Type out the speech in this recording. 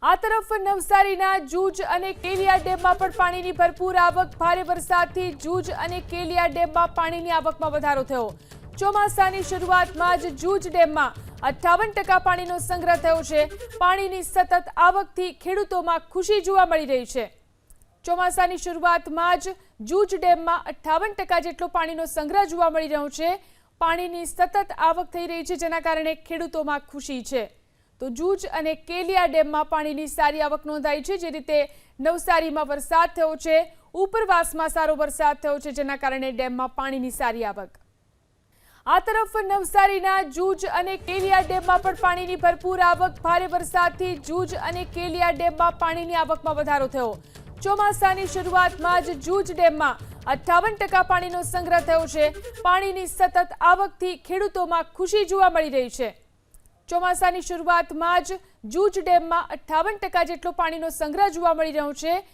આ તરફ નવસારીના જૂજ અને કેલિયા ડેમમાં પણ પાણીની ભરપૂર આવક। ભારે વરસાદથી જૂજ અને કેલિયા ડેમમાં પાણીની આવકમાં વધારો થયો। ચોમાસાની શરૂઆતમાં જ જૂજ ડેમમાં 58% પાણીનો સંગ્રહ થયો છે। પાણીની સતત આવકથી ખેડૂતોમાં ખુશી જોવા મળી રહી છે। ચોમાસાની શરૂઆતમાં જ જૂજ ડેમમાં 58% જેટલો પાણીનો સંગ્રહ જોવા મળી રહ્યો છે। પાણીની સતત આવક થઈ રહી છે, જેના કારણે ખેડૂતોમાં ખુશી છે। તો જૂજ અને કેલિયા ડેમમાં પાણીની સારી આવક નોંધાઈ છે। જે રીતે નવસારીમાં વરસાદ થયો છે, ઉપરવાસમાં સારો વરસાદ થયો છે, જેના કારણે ડેમમાં પાણીની સારી આવક। આ તરફ નવસારીના જૂજ અને કેલિયા ડેમમાં પણ પાણીની ભરપૂર આવક। ભારે વરસાદથી જૂજ અને કેલિયા ડેમમાં પાણીની આવકમાં વધારો થયો। ચોમાસાની શરૂઆતમાં જ જૂજ ડેમમાં 58% પાણીનો સંગ્રહ થયો છે। પાણીની સતત આવકથી ખેડૂતોમાં ખુશી જોવા મળી રહી છે। ચોમાસાની શરૂઆતમાં જ જૂજ ડેમમાં 58% જેટલો પાણીનો સંગ્રહ જોવા મળી રહ્યો છે।